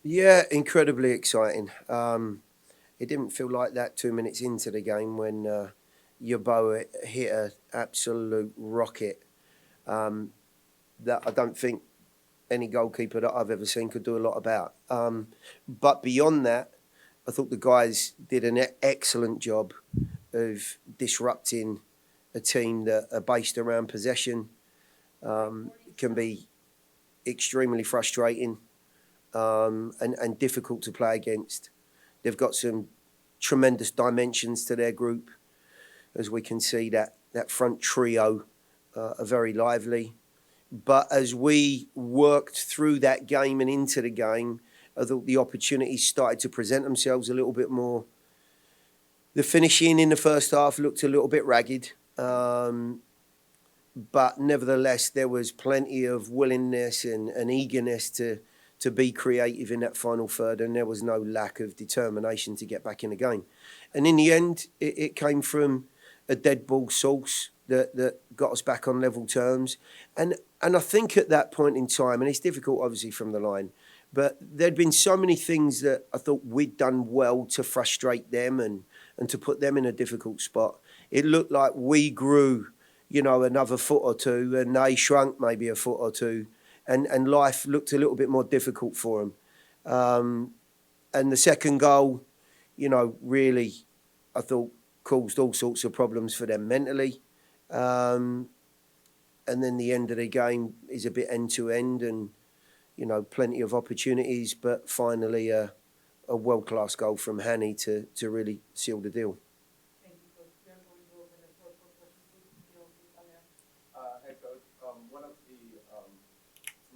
Yeah, incredibly exciting. It didn't feel like that 2 minutes into the game when Yabo hit an absolute rocket um, that I don't think any goalkeeper that I've ever seen could do a lot about. But beyond that, I thought the guys did an excellent job of disrupting a team that are based around possession. It can be extremely frustrating and difficult to play against. They've got some tremendous dimensions to their group, as we can see that front trio are very lively. But as we worked through that game and into the game, I thought the opportunities started to present themselves a little bit more. The finishing in the first half looked a little bit ragged, but nevertheless, there was plenty of willingness and eagerness to be creative in that final third, and there was no lack of determination to get back in the game. And in the end, it came from a dead ball source that got us back on level terms. And I think at that point in time, and it's difficult obviously from the line, but there'd been so many things that I thought we'd done well to frustrate them and to put them in a difficult spot. It looked like we grew, another foot or two, and they shrunk maybe a foot or two, and life looked a little bit more difficult for them. And the second goal, really, I thought caused all sorts of problems for them mentally. And then the end of the game is a bit end to end, and plenty of opportunities, but finally a world class goal from Hani to really seal the deal. Thank you, Coach. Jim, will you go over the fourth quarter question, please? You know, please, on there. Hey, Coach. One of the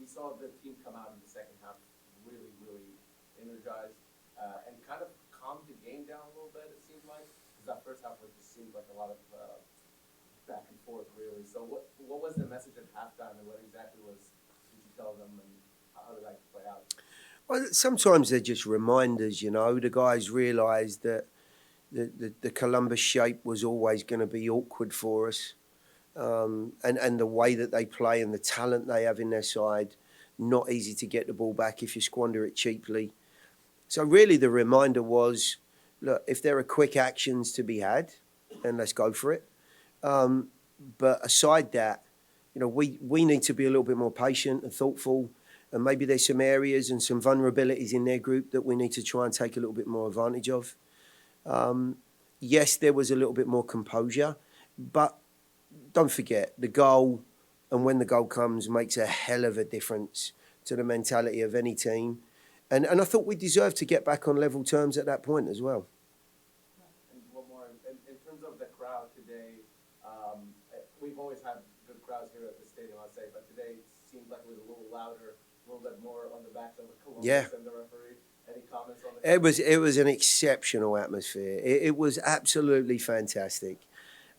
we saw the team come out in the second half really, really energized and kind of calmed the game down a little bit. It seemed like because that first half was just seemed like a lot of back and forth, really. So what was the message at halftime, and what exactly did you tell them, and how did that play out? Well, sometimes they're just reminders, The guys realised that the Columbus shape was always going to be awkward for us. And the way that they play and the talent they have in their side, not easy to get the ball back if you squander it cheaply. So really the reminder was, look, if there are quick actions to be had, then let's go for it. But aside that, we need to be a little bit more patient and thoughtful, and maybe there's some areas and some vulnerabilities in their group that we need to try and take a little bit more advantage of. Yes, there was a little bit more composure, but don't forget, the goal, and when the goal comes, makes a hell of a difference to the mentality of any team. And I thought we deserved to get back on level terms at that point as well. And one more, in terms of the crowd today, we've always had good crowds here at the stadium, I'd say, but today it seemed like it was a little louder, a little bit more on the backs of the Columbus and the referee. Any comments on the It was an exceptional atmosphere. It was absolutely fantastic.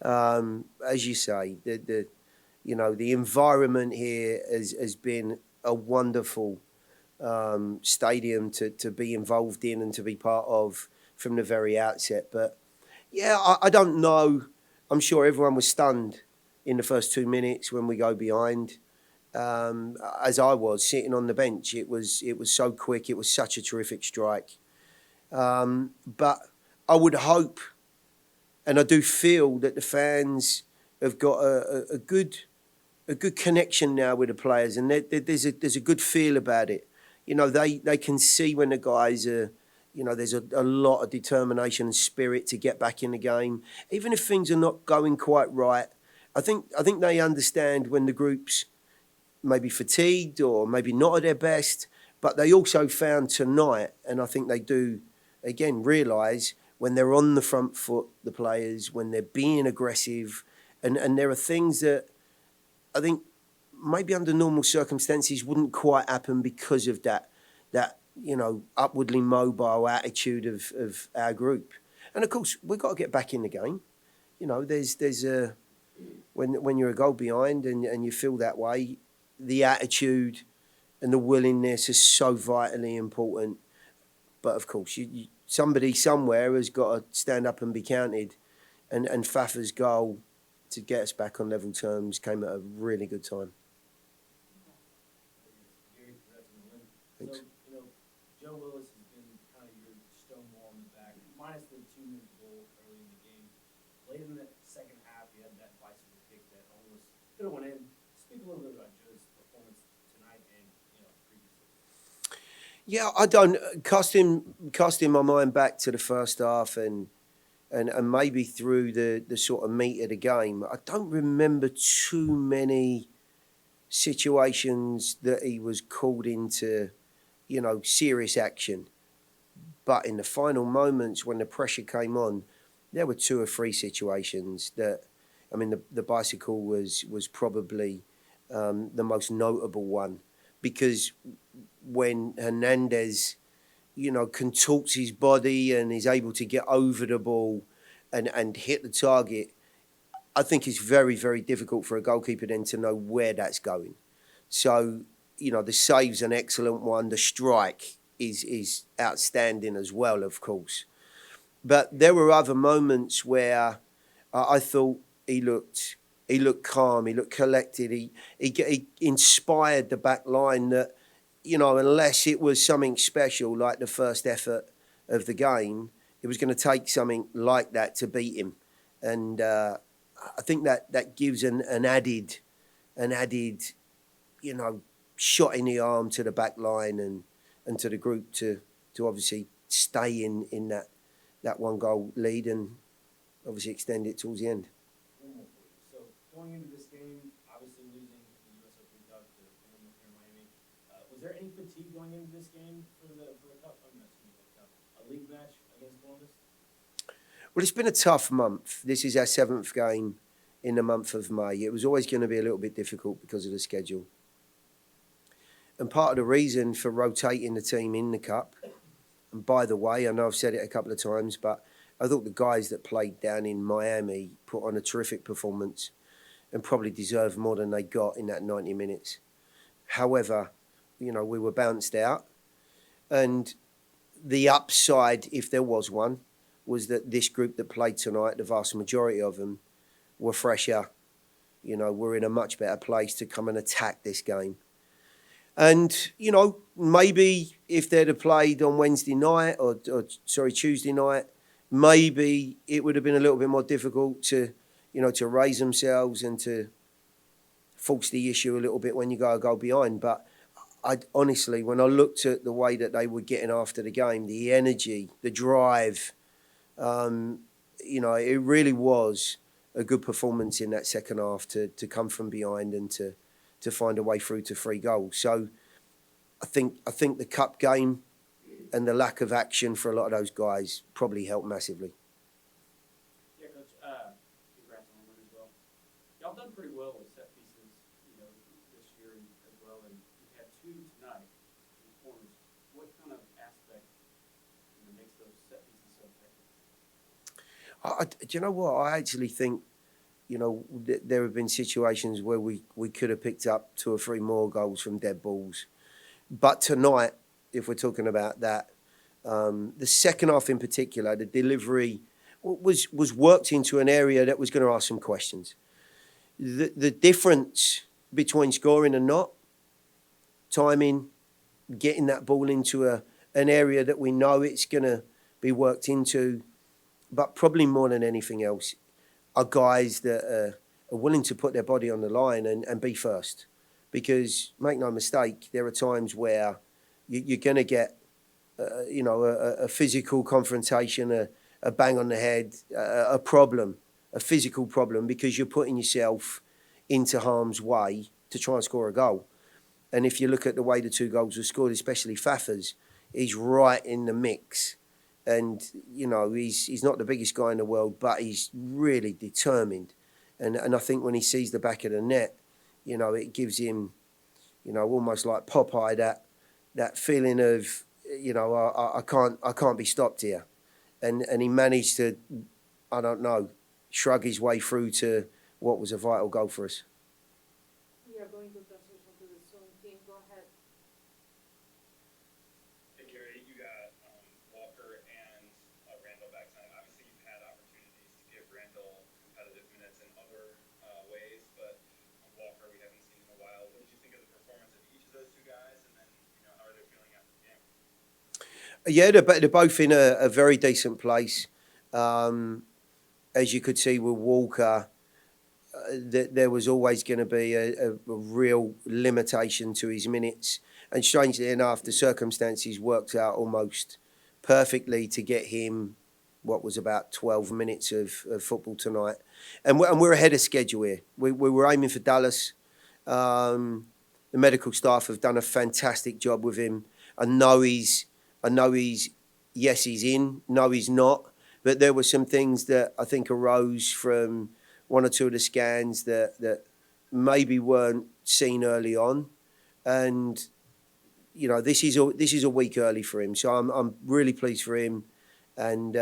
As you say, the environment here has been a wonderful stadium to be involved in and to be part of from the very outset. But yeah, I don't know. I'm sure everyone was stunned in the first 2 minutes when we go behind. As I was sitting on the bench, it was so quick. It was such a terrific strike. But I would hope, and I do feel that the fans have got a good connection now with the players, and there's a good feel about it. They can see when the guys are, there's a lot of determination and spirit to get back in the game, even if things are not going quite right. I think they understand when the group's maybe fatigued or maybe not at their best, but they also found tonight, and I think they do again realise when they're on the front foot, the players, when they're being aggressive, and there are things that I think maybe under normal circumstances wouldn't quite happen because of that upwardly mobile attitude of our group. And of course, we've got to get back in the game. There's a when you're a goal behind and you feel that way, the attitude and the willingness is so vitally important. But of course, somebody somewhere has got to stand up and be counted. And Fafa's goal to get us back on level terms came at a really good time. Gary, congrats on the win. Thanks. So, Joe could have went in. Speak a little bit about Joe's performance tonight and previously. Yeah, I don't casting my mind back to the first half and maybe through the sort of meat of the game. I don't remember too many situations that he was called into, serious action. But in the final moments when the pressure came on, there were two or three situations that, I mean, the bicycle was probably the most notable one because when Hernandez, contorts his body and is able to get over the ball and hit the target, I think it's very, very difficult for a goalkeeper then to know where that's going. So, the save's an excellent one. The strike is outstanding as well, of course. But there were other moments where I thought he looked calm, he looked collected, he inspired the back line that, unless it was something special like the first effort of the game, it was going to take something like that to beat him. And I think that gives an added, shot in the arm to the back line and to the group to obviously stay in that one goal lead and obviously extend it towards the end. One more for you. So going into this game, obviously losing the U.S. Open Cup to Bournemouth here in Miami, was there any fatigue going into this game for the cup? I mean, excuse me, the cup, a league match against Columbus? Well, it's been a tough month. This is our 7th game in the month of May. It was always going to be a little bit difficult because of the schedule. And part of the reason for rotating the team in the cup, and by the way, I know I've said it a couple of times, but I thought the guys that played down in Miami put on a terrific performance and probably deserved more than they got in that 90 minutes. However, we were bounced out. And the upside, if there was one, was that this group that played tonight, the vast majority of them, were fresher. Were in a much better place to come and attack this game. And, maybe if they'd have played on Wednesday night or Tuesday night, maybe it would have been a little bit more difficult to raise themselves and to force the issue a little bit when you go a goal behind. But I honestly, when I looked at the way that they were getting after the game, the energy, the drive, it really was a good performance in that second half to come from behind and to find a way through to 3 goals. So I think the cup game and the lack of action for a lot of those guys probably helped massively. Yeah, Coach. Congrats on the win as well. Y'all done pretty well with set pieces, this year as well, and you had 2 tonight in corners. What kind of aspect makes those set pieces so effective? Do you know what? I actually think, there have been situations where we could have picked up 2 or 3 more goals from dead balls. But tonight, if we're talking about that, the second half in particular, the delivery was worked into an area that was going to ask some questions. The difference between scoring and not, timing, getting that ball into an area that we know it's going to be worked into, but probably more than anything else, are guys that are willing to put their body on the line and be first. Because, make no mistake, there are times where you're going to get, a physical confrontation, a bang on the head, a problem, a physical problem, because you're putting yourself into harm's way to try and score a goal. And if you look at the way the 2 goals were scored, especially Fafa's, he's right in the mix. And, he's not the biggest guy in the world, but he's really determined. And I think when he sees the back of the net, it gives him, almost like Popeye, that feeling of, I can't be stopped here. And he managed to, I don't know, shrug his way through to what was a vital goal for us. We are going to transition to the Zoom team. Go ahead. Hey Gary, you got Walker and Randall back tonight. Obviously, you've had opportunities to give Randall competitive minutes in other ways, but Walker we haven't seen in a while. What did you think of the performance of each of those 2 guys, and then how are they feeling after the game? Yeah, they're both in a very decent place. As you could see with Walker, that there was always going to be a real limitation to his minutes. And strangely enough, the circumstances worked out almost perfectly to get him what was about 12 minutes of football tonight. And we're ahead of schedule here. We were aiming for Dallas. The medical staff have done a fantastic job with him. I know he's, yes, he's in, no, he's not. But there were some things that I think arose from one or two of the scans that maybe weren't seen early on. And, you know, this is a week early for him. So I'm really pleased for him. And,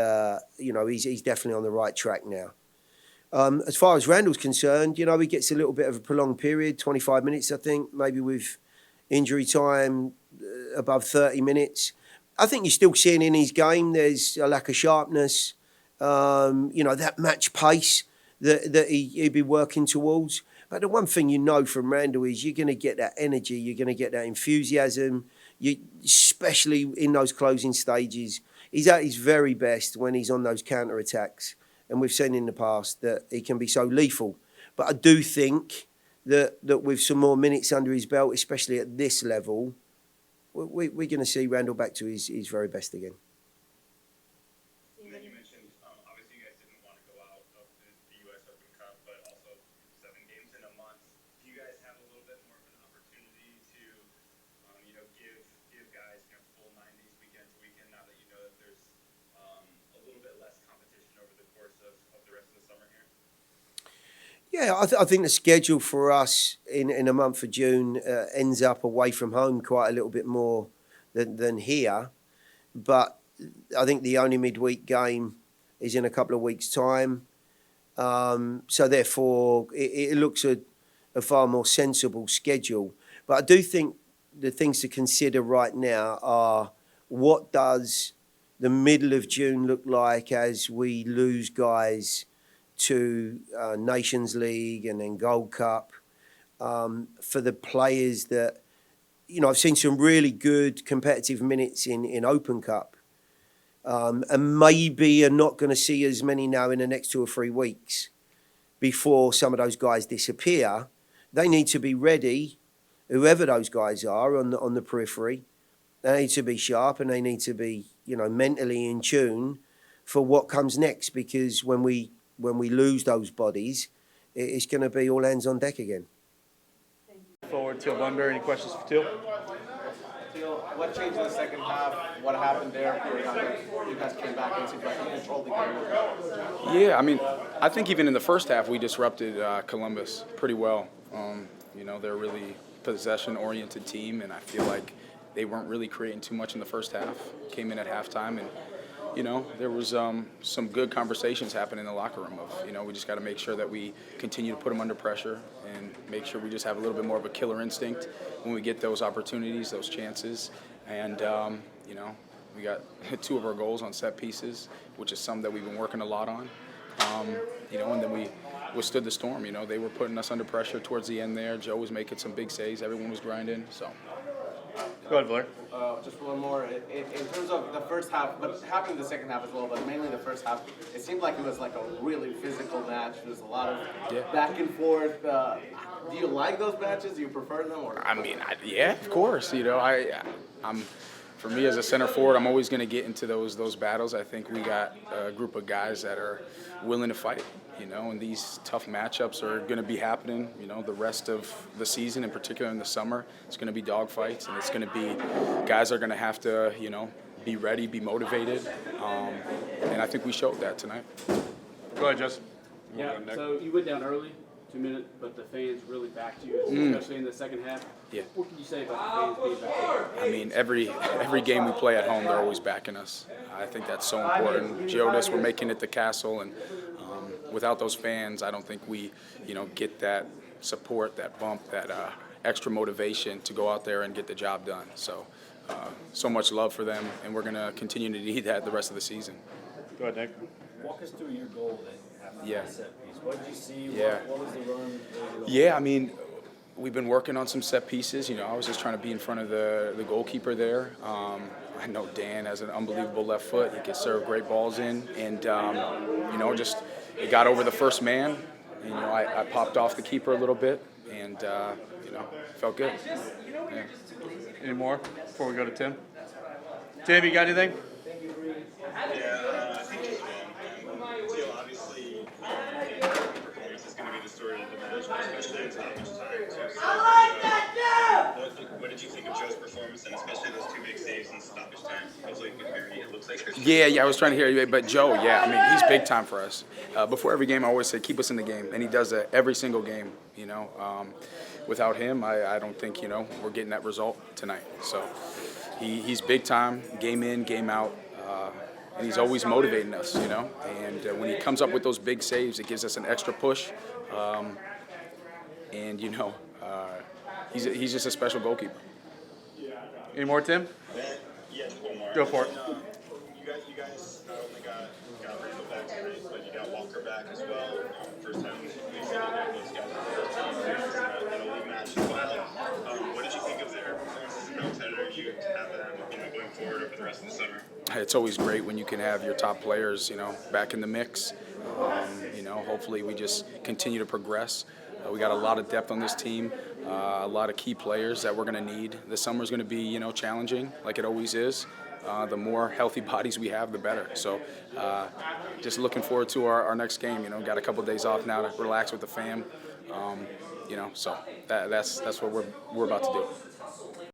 you know, he's definitely on the right track now. As far as Randall's concerned, you know, he gets a little bit of a prolonged period, 25 minutes, I think, maybe with injury time above 30 minutes. I think you're still seeing in his game there's a lack of sharpness, you know, that match pace that he'd be working towards. But the one thing you know from Randall is you're going to get that energy, you're going to get that enthusiasm, especially in those closing stages. He's at his very best when he's on those counter-attacks. And we've seen in the past that he can be so lethal. But I do think that with some more minutes under his belt, especially at this level, we're going to see Randall back to his very best again. And then you mentioned, obviously you guys didn't want to go out of the U.S. Open Cup, but also 7 games in a month. Do you guys have a little bit more of an opportunity to, you know, give guys, you know, full 90s weekend to weekend now that you know that there's a little bit less competition over the course of the rest of the summer here? Yeah, I think the schedule for us in a month of June ends up away from home quite a little bit more than here. But I think the only midweek game is in a couple of weeks' time. So therefore, it looks a far more sensible schedule. But I do think the things to consider right now are what does the middle of June look like as we lose guys to Nations League and then Gold Cup, for the players that, you know, I've seen some really good competitive minutes in Open Cup, and maybe are not going to see as many now in the next 2 or 3 weeks before some of those guys disappear. They need to be ready, whoever those guys are on the periphery. They need to be sharp and they need to be, you know, mentally in tune for what comes next, because when we lose those bodies, it's going to be all hands on deck again. Forward, Teal Bunbury. Any questions for Teal? Teal, what changed in the second half? What happened there? You guys came back and seemed like you controlled the game. Yeah, I mean, I think even in the first half we disrupted Columbus pretty well. You know, they're a really possession-oriented team, and I feel like they weren't really creating too much in the first half. Came in at halftime, and you know, there was some good conversations happening in the locker room of, you know, we just got to make sure that we continue to put them under pressure and make sure we just have a little bit more of a killer instinct when we get those opportunities, those chances. And, you know, we got 2 of our goals on set pieces, which is something that we've been working a lot on. You know, and then we withstood the storm. You know, they were putting us under pressure towards the end there. Joe was making some big saves. Everyone was grinding, so. Go ahead, Blair. Just one more. In terms of the first half, but happened in the second half as well, but mainly the first half, it seemed like it was like a really physical match. There's a lot of back and forth. Do you like those matches? Do you prefer them? Or? I mean, yeah, of course. You know, I'm for me as a center forward, I'm always going to get into those battles. I think we got a group of guys that are willing to fight. You know, and these tough matchups are going to be happening, you know, the rest of the season, in particular in the summer. It's going to be dogfights, and it's going to be guys are going to have to, you know, be ready, be motivated. And I think we showed that tonight. Go ahead, Justin. Yeah, so you went down early, 2 minutes, but the fans really backed you, especially in the second half. Yeah. What can you say about the fans being back you? I mean, every game we play at home, they're always backing us. I think that's so important. Geodis, we're making it to Castle, and without those fans, I don't think we, you know, get that support, that bump, that extra motivation to go out there and get the job done. So, so much love for them, and we're going to continue to need that the rest of the season. Go ahead, Nick. Walk us through your goal that you have Yeah. set piece. What did you see? Yeah. What was the run? Yeah, I mean, we've been working on some set pieces. You know, I was just trying to be in front of the goalkeeper there. I know Dan has an unbelievable left foot. He can serve great balls in, and you know, just it got over the first man. And, I popped off the keeper a little bit, and felt good. Yeah. Any more before we go to Tim? Tim, you got anything? Yeah, I think just Teal, obviously, performance is going to be the story of the match, especially in stoppage time. What did you think of Joe's performance, and especially those two big saves in stoppage time? Hopefully, you can hear me. It looks like Yeah, I was trying to hear you, but Joe, yeah, I mean, he's big time for us. Before every game, I always say, keep us in the game, and he does that every single game, Without him, I don't think, we're getting that result tonight. So he's big time, game in, game out, and he's always motivating us, And when he comes up with those big saves, it gives us an extra push, and, he's just a special goalkeeper. Any more, Tim? Yeah, just one more. Go for it. You guys not only got Randall back tonight, but you got Walker back as well. First time we've seen those guys in a league match as well. What did you think of their performances, and how excited are you to have them going forward over the rest of the summer? It's always great when you can have your top players, back in the mix. Hopefully we just continue to progress. We got a lot of depth on this team, a lot of key players that we're going to need. The summer's going to be, challenging, like it always is. The more healthy bodies we have, the better. So just looking forward to our next game. Got a couple of days off now to relax with the fam. So that's what we're about to do.